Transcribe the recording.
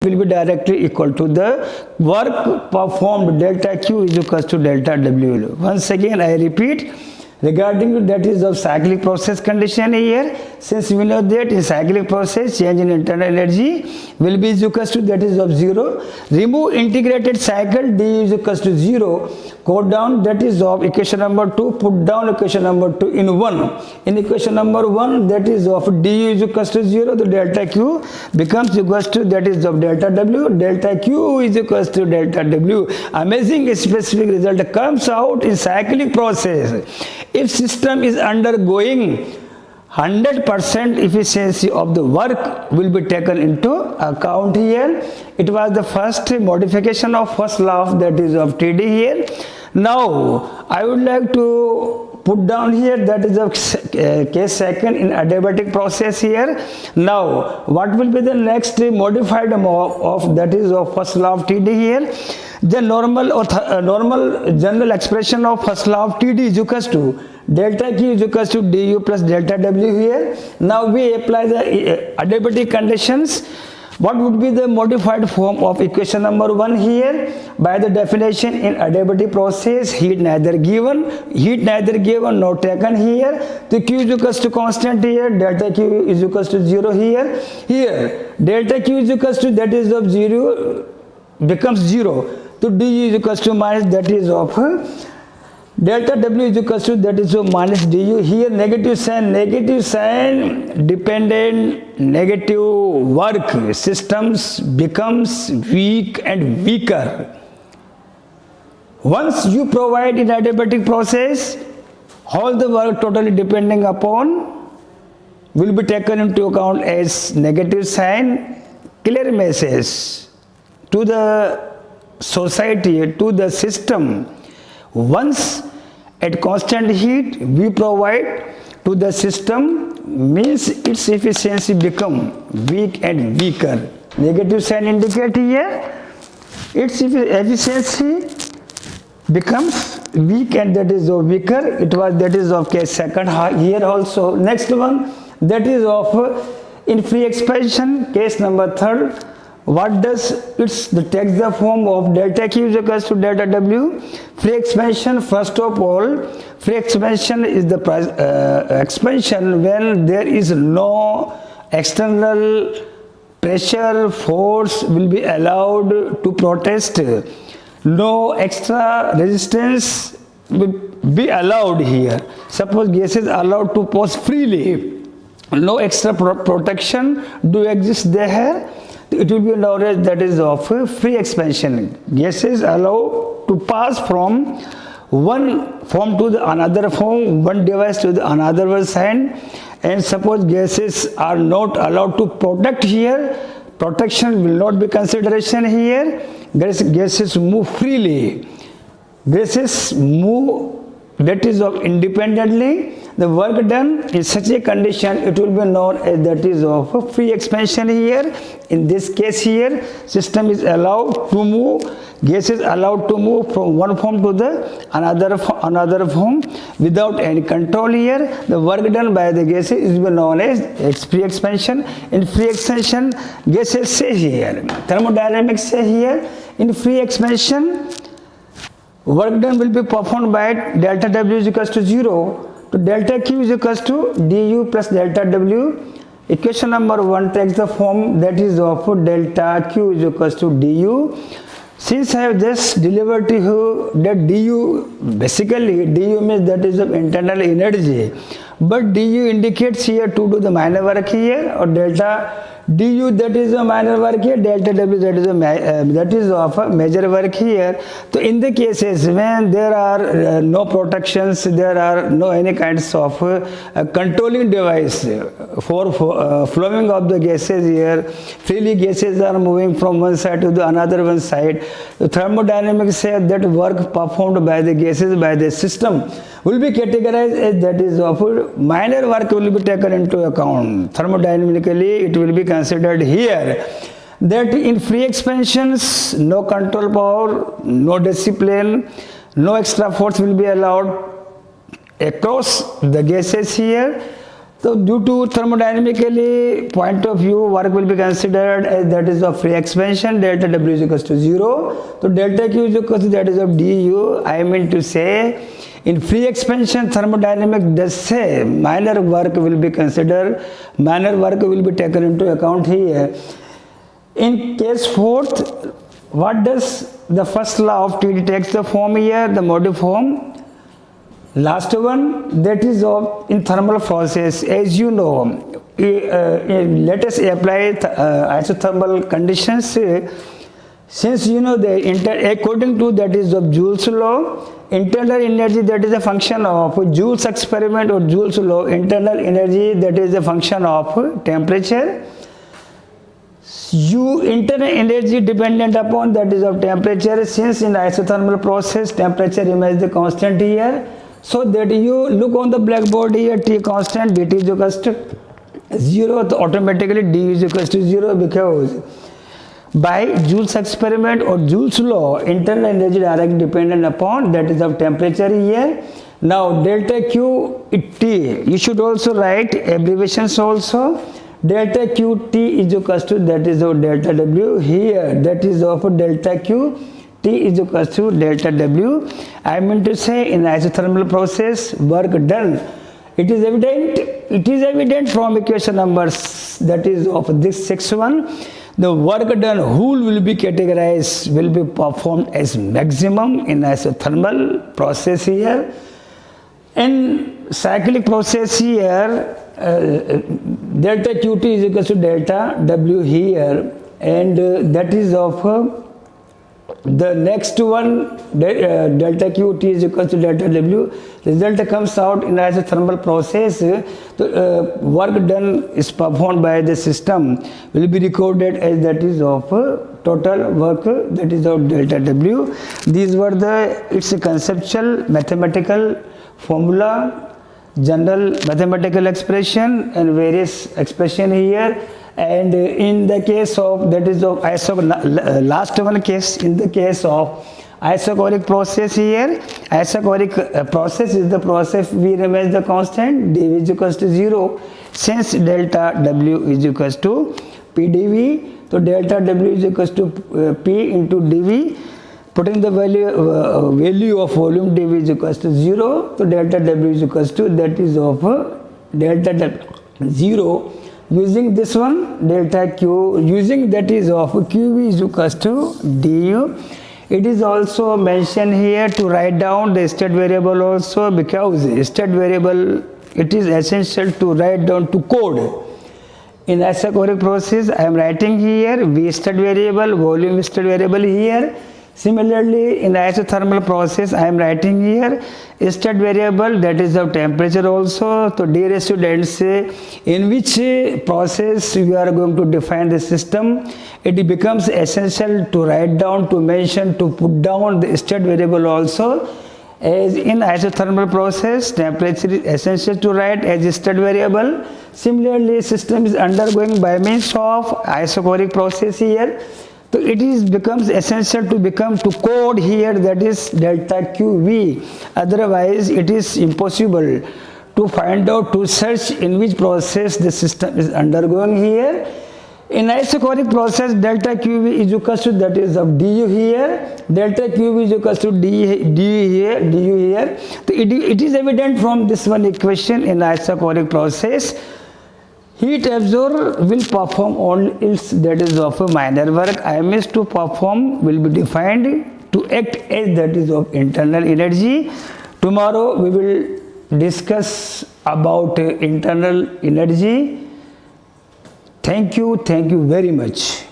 will be directly equal to the work performed. Delta Q is equal to delta W. Once again I repeat, regarding that is of cyclic process condition here, since we know that in cyclic process change in internal energy will be equal to that is of 0. Remove integrated cycle, d is equal to 0. Go down, that is of equation number 2, put down equation number 2 in 1. In equation number 1, that is of du is equal to 0, the delta Q becomes equal to that is of delta W. Delta Q is equal to delta W. Amazing specific result comes out in cyclic process. If system is undergoing 100% efficiency of the work will be taken into account here. It was the first modification of first law of that is of TD here. Now I would like to put down here that is of case second in adiabatic process here. Now what will be the next modified of that is of first law of TD here? The normal or normal general expression of first law of TD is equal to delta Q is equal to du plus delta W here. Now we apply the adiabatic conditions. What would be the modified form of equation number 1 here? By the definition in adiabatic process, heat neither given nor taken here. The Q is equal to constant here, delta Q is equal to 0 here. Here delta Q is equal to that is of 0 becomes 0. So du is equal to minus that is of delta W is equal to that is of minus du. Here negative sign dependent negative work systems becomes weak and weaker. Once you provide in adiabatic process, all the work totally depending upon will be taken into account as negative sign. Clear message to the society, to the system. Once at constant heat we provide to the system, means its efficiency become weak and weaker. Negative sign indicate here its efficiency becomes weak and that is of weaker. It was that is of case second here also. Next one, that is of in free expansion, case number 3rd. What does takes the form of delta Q is equal to delta W. Free expansion, first of all, free expansion is the expansion when there is no external pressure force will be allowed to protest. No extra resistance will be allowed here. Suppose gases are allowed to pass freely. No extra protection do exist there. It will be known as that is of free expansion. Gases allow to pass from one form to the another form, one device to the another side. And suppose gases are not allowed to protect here, protection will not be consideration here. Gases move freely. Gases move that is of independently. The work done in such a condition, it will be known as that is of free expansion here. In this case here, system is allowed to move, gases allowed to move from one form to the another form without any control here. The work done by the gases is known as free expansion. In free expansion, gases say here, thermodynamics say here, in free expansion, work done will be performed by delta W is equal to 0. So delta Q is equal to du plus delta W. Equation number 1 takes the form that is of delta Q is equal to du. Since I have just delivered to you that du, basically du means that is of internal energy, but du indicates here to do the minor work here, or delta du that is a minor work here, delta W that is of a major work here. So in the cases when there are no protections, there are no any kinds of controlling device for flowing of the gases here, freely gases are moving from one side to the another one side. The thermodynamics say that work performed by the gases by the system will be categorized as that is of minor work will be taken into account. Thermodynamically it will be considered here that in free expansions no control power, no discipline, no extra force will be allowed across the gases here. So due to thermodynamically point of view, work will be considered as that is of free expansion, delta W is equals to 0. So delta Q is equals to that is of du. I mean to say, in free expansion thermodynamic does say minor work will be considered, minor work will be taken into account here. In case fourth, what does the first law of TD takes the form here, the modified form? Last one, that is of in thermal process. As you know, let us apply isothermal conditions. Since you know according to that is of Joule's law, internal energy that is a function of Joule's experiment or Joule's law, internal energy that is a function of temperature. Internal energy dependent upon that is of temperature. Since in isothermal process temperature remains the constant here, so that you look on the blackboard here, T constant, dt is equals to 0, so automatically d is equals to 0, because by Joule's experiment or Joule's law, internal energy directly dependent upon that is of temperature here. Now delta Q T, you should also write abbreviations also. Delta Q T is equals to that is of delta W here, that is of delta Q T is equals to delta W. I mean to say, in isothermal process, work done. It is evident from equation numbers that is of this 6-1. The work done whole will be categorized, will be performed as maximum in isothermal process here. In cyclic process here, delta Qt is equal to delta W here, and that is of the next one, delta Qt is equal to delta W. Result comes out in isothermal process. The work done is performed by the system will be recorded as that is of total work that is of delta W. These were it's a conceptual mathematical formula, general mathematical expression and various expression here. And in the case of that is of last one case, in the case of isochoric process here, isochoric process is the process we remains the constant, dV is equals to 0, since delta W is equals to PdV. So delta W is equals to P into dV. Putting the value of volume dV is equals to 0. So delta W is equals to that is of delta W 0. Using this one, delta Q, using that is of QV is equals to du. It is also mentioned here to write down the state variable also, because state variable, it is essential to write down to code. In isochoric process, I am writing here V state variable, volume state variable here. Similarly, in isothermal process, I am writing here state variable that is of temperature also. So, dear students, in which process you are going to define the system, it becomes essential to write down, to mention, to put down the state variable also. As in isothermal process, temperature is essential to write as a state variable. Similarly, system is undergoing by means of isochoric process here. So it becomes essential to code here that is delta QV. Otherwise, it is impossible to find out, to search in which process the system is undergoing here. In isochoric process, delta QV is equals to that is of du here. Delta QV is equals to du here. So it is evident from this one equation in isochoric process. Heat absorber will perform only its that is of a minor work. IMS to perform will be defined to act as that is of internal energy. Tomorrow we will discuss about internal energy. Thank you very much.